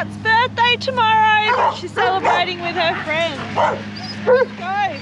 Scout's birthday tomorrow, but she's celebrating with her friends. Let's go.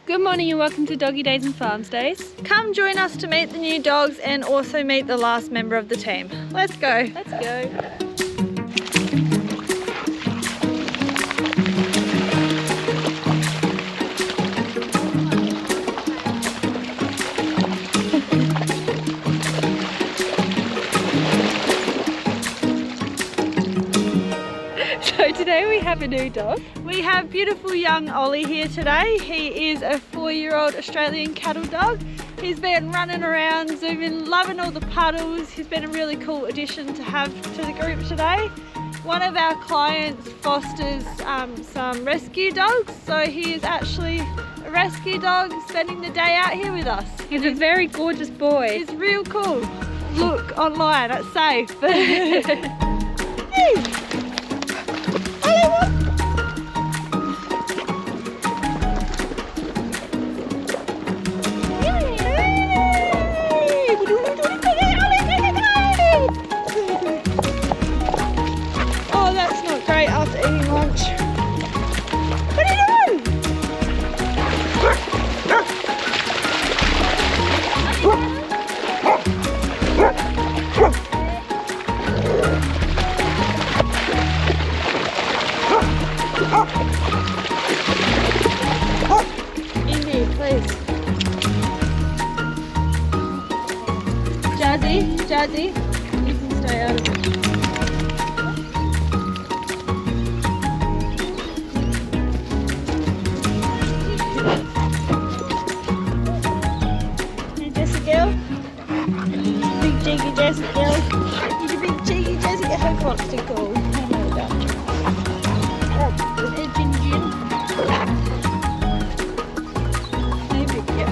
Good morning and welcome to Doggy Days and Farm Stays. Come join us to meet the new dogs and also meet the last member of the team. Let's go. Let's go. So today we have a new dog. We have beautiful young Ollie here today. He is a 4-year-old Australian cattle dog. He's been running around, zooming, loving all the puddles. He's been a really cool addition to have to the group today. One of our clients fosters some rescue dogs, so he is actually a rescue dog spending the day out here with us. He's a very gorgeous boy. He's real cool. Look online, it's safe. Oh, that's not great after eating lunch. What are you doing? Indy, please. Jazzy, you can stay out of it. Hey, Jessie girl. Big cheeky Jessie girl. You're a big cheeky Jessie. Her clock's too cool. I know that. Hey, Jin. Maybe, yeah.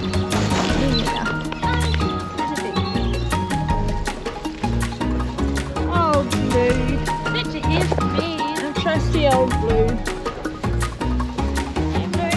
Oh, Blue. Such a is me. A trusty old Blue. Hey,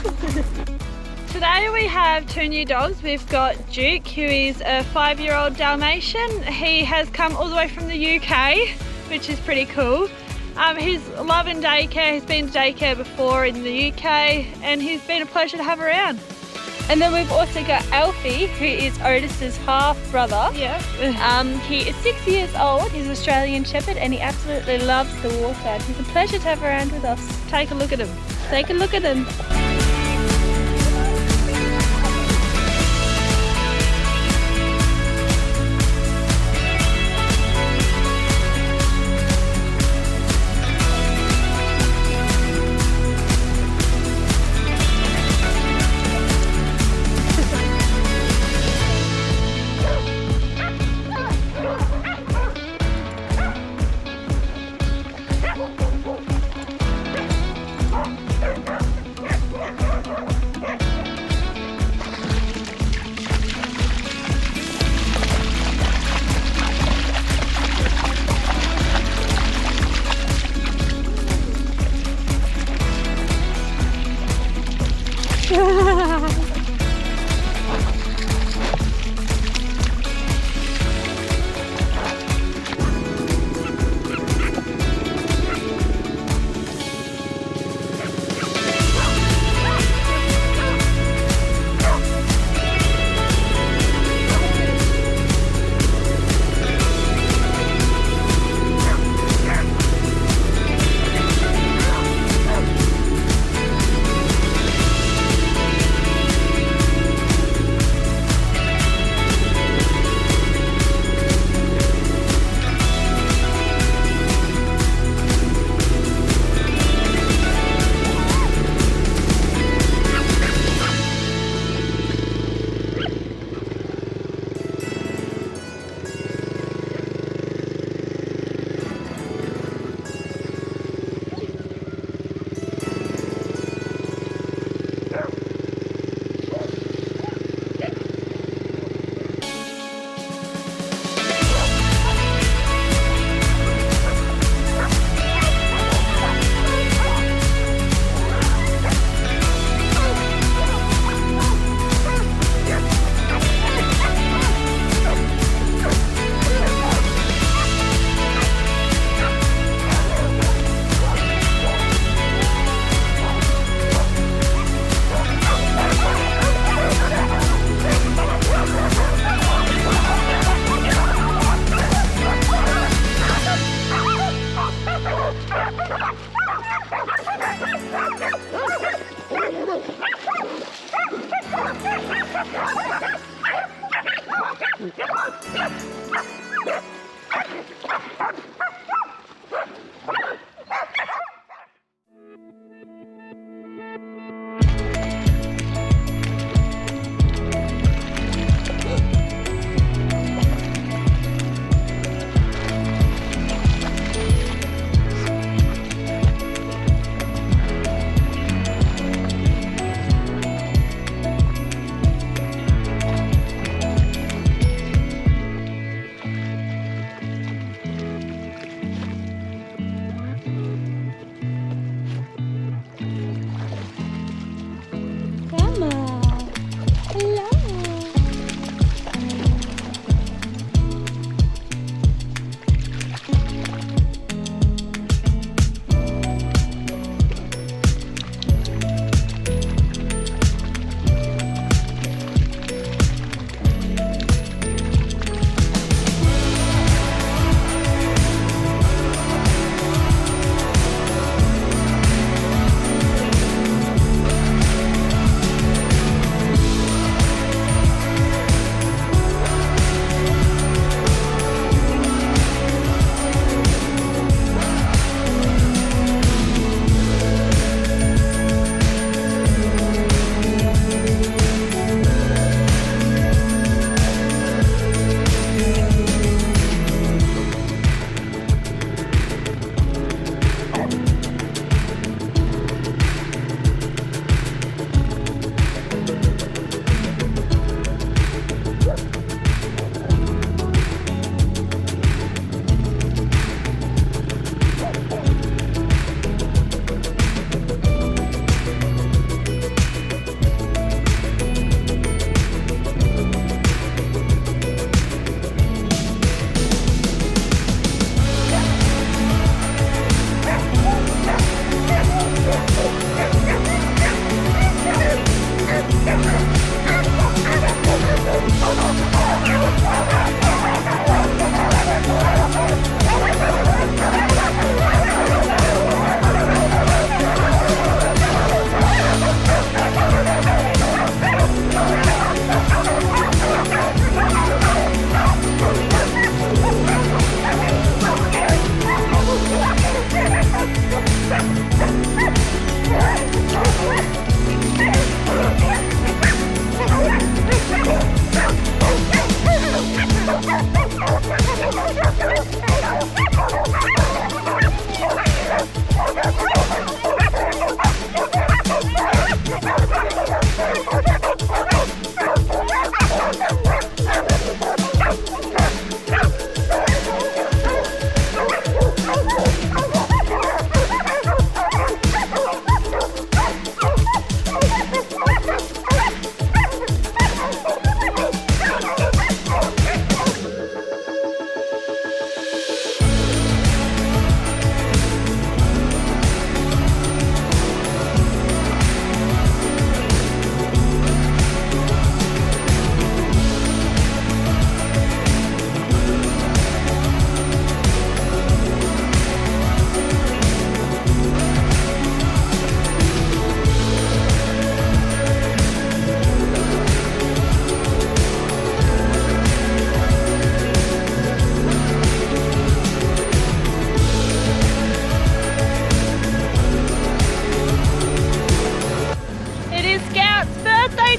Today we have two new dogs. We've got Duke, who is a 5-year-old Dalmatian. He has come all the way from the UK, which is pretty cool. He's loving daycare. He's been to daycare before in the UK, and he's been a pleasure to have around. And then we've also got Alfie, who is Otis's half brother. Yeah. He is 6 years old. He's an Australian Shepherd, and he absolutely loves the water. He's a pleasure to have around with us. Take a look at him. Take a look at him.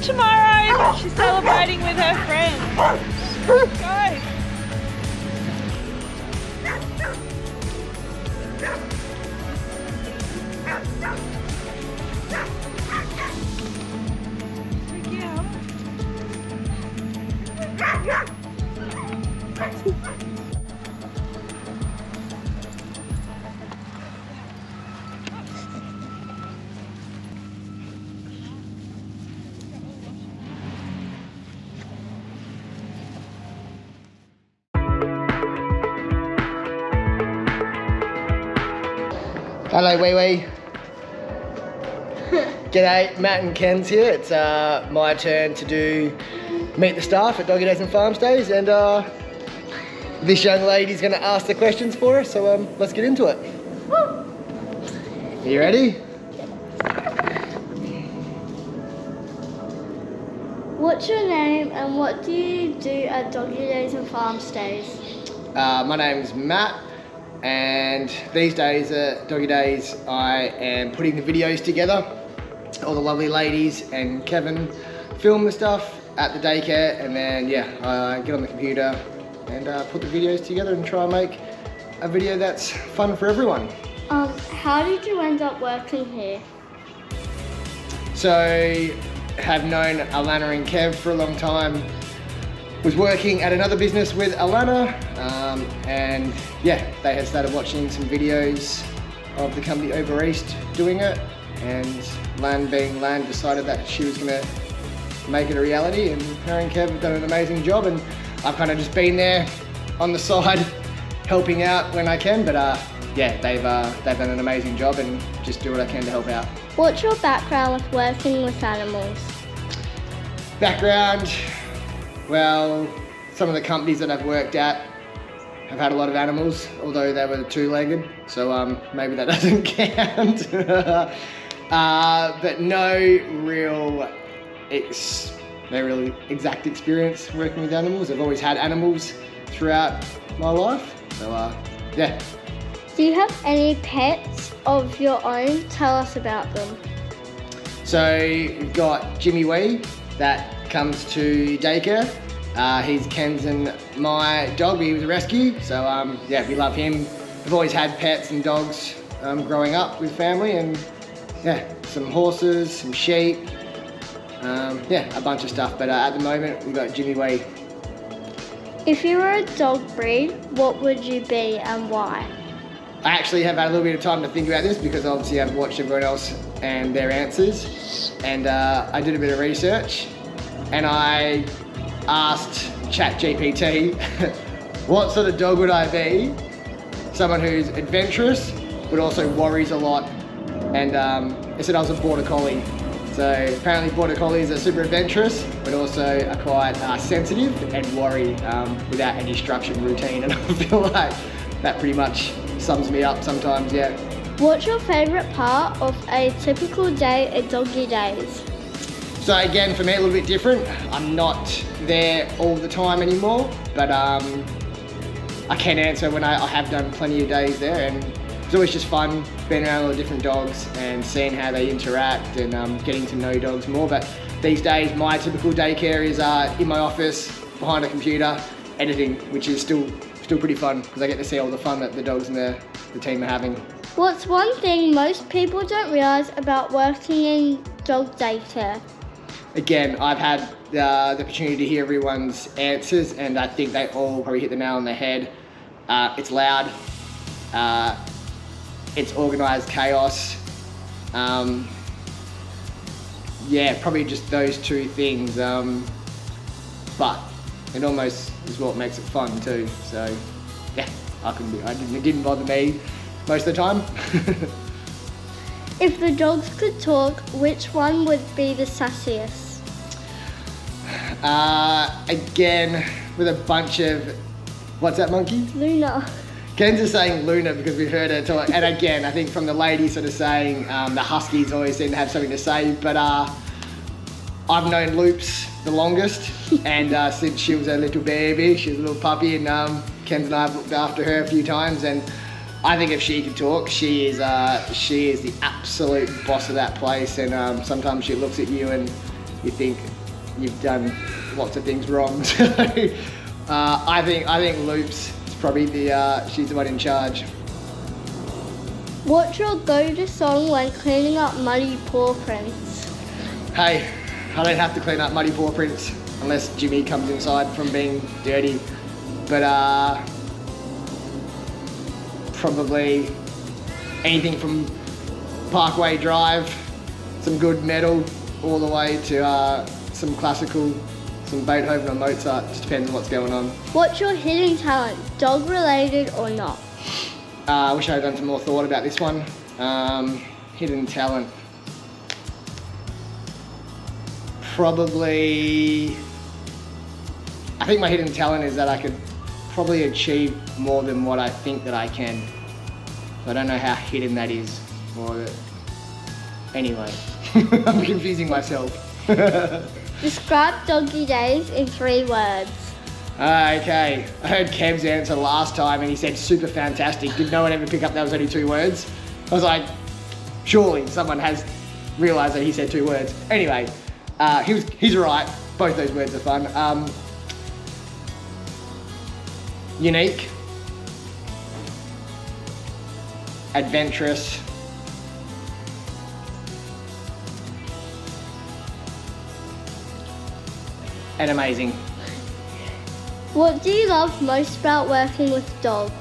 tomorrow. She's celebrating with her friends. Go. Hello, wee wee. G'day, Matt and Kenz here. It's my turn to do meet the staff at Doggy Days and Farm Stays, and this young lady's going to ask the questions for us. So let's get into it. Are you ready? What's your name and what do you do at Doggy Days and Farm Stays? My name's Matt. And these days at Doggy Days, I am putting the videos together. All the lovely ladies and Kevin film the stuff at the daycare, and then I get on the computer and put the videos together and try and make a video that's fun for everyone. How did you end up working here? So, have known Alana and Kev for a long time. Was working at another business with Alana, and they had started watching some videos of the company over east doing it, and Lan being Lan decided that she was going to make it a reality, and her and Kev have done an amazing job, and I've kind of just been there on the side helping out when I can, but they've done an amazing job and just do what I can to help out. What's your background with working with animals? Background? Well, some of the companies that I've worked at have had a lot of animals, although they were two-legged, so maybe that doesn't count. But no real exact experience working with animals. I've always had animals throughout my life, so yeah. Do you have any pets of your own? Tell us about them. So we've got Jimmy Wee that comes to daycare. He's Kenz and my dog. He was a rescue, so we love him. We've always had pets and dogs growing up with family, and some horses, some sheep, a bunch of stuff. But at the moment we've got Jimmy Wee. If you were a dog breed, what would you be and why? I actually have had a little bit of time to think about this because obviously I've watched everyone else and their answers, and I did a bit of research, and I asked ChatGPT, what sort of dog would I be? Someone who's adventurous, but also worries a lot, and it said I was a border collie. So apparently border collies are super adventurous, but also are quite sensitive and worry without any structured routine, and I feel like that pretty much sums me up sometimes, yeah. What's your favourite part of a typical day at Doggy Days? So again, for me, a little bit different. I'm not there all the time anymore, but I can answer when I have done plenty of days there, and it's always just fun being around all the different dogs and seeing how they interact and getting to know dogs more. But these days, my typical daycare is in my office, behind a computer, editing, which is still pretty fun because I get to see all the fun that the dogs and the team are having. What's one thing most people don't realise about working in dog daycare? Again, I've had the opportunity to hear everyone's answers, and I think they all probably hit the nail on the head. It's loud, it's organised chaos. Probably just those two things. But it almost is what makes it fun too. So yeah, it didn't bother me most of the time. If the dogs could talk, which one would be the sassiest? Again, with a bunch of, what's that monkey? Luna. Kenz is saying Luna because we've heard her talk, and again, I think from the ladies sort of saying the Huskies always seem to have something to say, but I've known Loops the longest, and since she was a little baby, she was a little puppy, and Kenz and I have looked after her a few times, and I think if she could talk, she is the absolute boss of that place, and sometimes she looks at you and you think you've done lots of things wrong. So I think Loop's probably she's the one in charge. What's your go-to song when cleaning up muddy paw prints? Hey, I don't have to clean up muddy paw prints unless Jimmy comes inside from being dirty. But probably anything from Parkway Drive, some good metal, all the way to some classical, some Beethoven or Mozart. Just depends on what's going on. What's your hidden talent, dog related or not? I wish I had done some more thought about this one. Hidden talent. Probably, I think my hidden talent is that I could probably achieve more than what I think that I can. So I don't know how hidden that is. Or anyway, I'm confusing myself. Describe Doggy Days in 3 words. Okay, I heard Kev's answer last time and he said super fantastic. Did no one ever pick up that was only 2 words? I was like, surely someone has realised that he said 2 words. Anyway, he's right. Both those words are fun. Unique, adventurous, and amazing. What do you love most about working with dogs?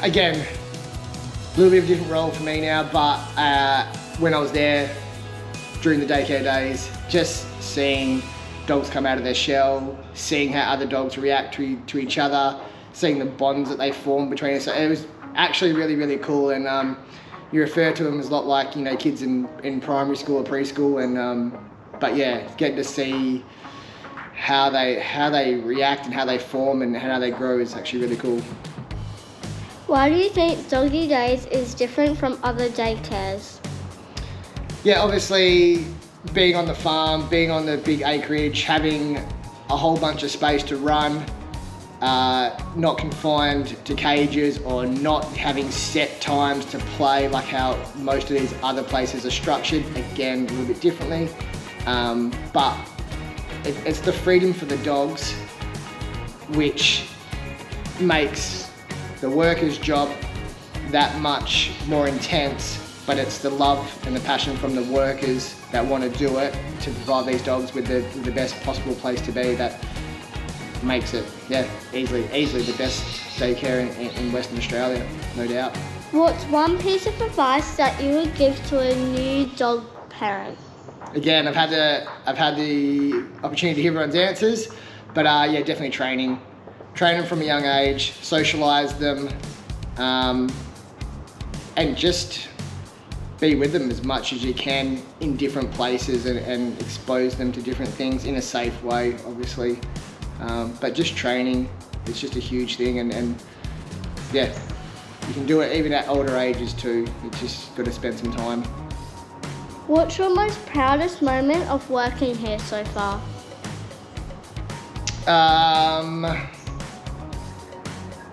Again, a little bit of a different role for me now, but when I was there during the daycare days, just seeing dogs come out of their shell, seeing how other dogs react to each other, seeing the bonds that they form between us. It was actually really, really cool. And you refer to them as a lot like, you know, kids in primary school or preschool. And but yeah, getting to see how they react and how they form and how they grow is actually really cool. Why do you think Doggy Days is different from other daycares? Yeah, obviously being on the farm, being on the big acreage, having a whole bunch of space to run, not confined to cages or not having set times to play like how most of these other places are structured, again, a little bit differently. But it's the freedom for the dogs which makes the worker's job that much more intense, but it's the love and the passion from the workers that want to do it to provide these dogs with the best possible place to be that makes it, yeah, easily the best daycare in Western Australia, no doubt. What's one piece of advice that you would give to a new dog parent? Again, I've had the opportunity to hear everyone's answers, but yeah, definitely train them from a young age, socialise them, and just be with them as much as you can in different places and expose them to different things in a safe way, obviously. But just training, it's just a huge thing, and yeah, you can do it even at older ages too. You just got to spend some time. What's your most proudest moment of working here so far?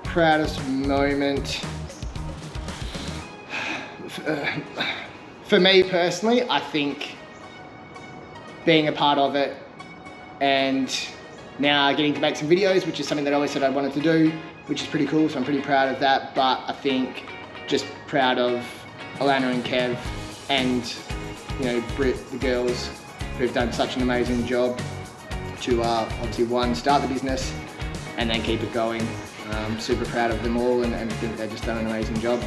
Proudest moment. For me personally, I think being a part of it and now getting to make some videos, which is something that I always said I wanted to do, which is pretty cool, so I'm pretty proud of that. But I think just proud of Alana and Kev and, you know, Britt, the girls, who've done such an amazing job to obviously, one, start the business and then keep it going. Super proud of them all and think they've just done an amazing job.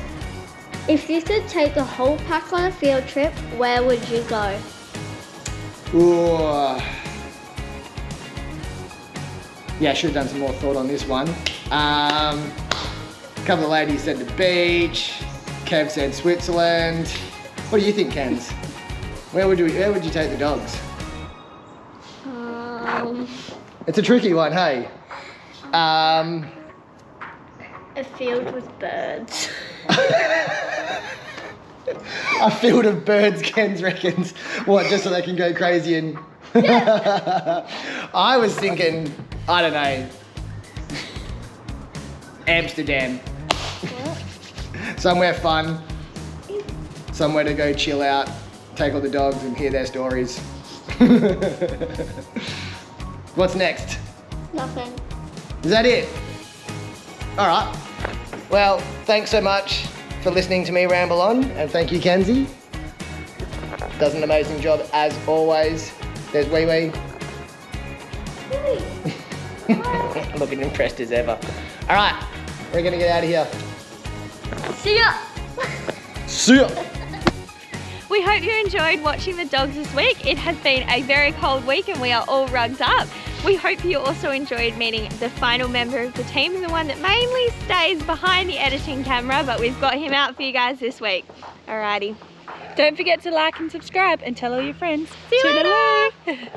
If you could take the whole pack on a field trip, where would you go? Ooh. Yeah, I should have done some more thought on this one. A couple of ladies said the beach. Kev said Switzerland. What do you think, Kenz? Where would you take the dogs? It's a tricky one, hey? A field with birds. A field of birds, Kenz reckons. What, just so they can go crazy and... Yeah. I was thinking, I don't know, Amsterdam. What? Somewhere fun, somewhere to go chill out, take all the dogs and hear their stories. What's next? Nothing. Is that it? All right. Well, thanks so much for listening to me ramble on, and thank you, Kenzie. Does an amazing job as always. There's Wee Wee. Looking impressed as ever. All right, we're gonna get out of here. See ya. See ya. We hope you enjoyed watching the dogs this week. It has been a very cold week and we are all rugged up. We hope you also enjoyed meeting the final member of the team, the one that mainly stays behind the editing camera, but we've got him out for you guys this week. Alrighty. Don't forget to like and subscribe and tell all your friends. See you Toodaloo. later.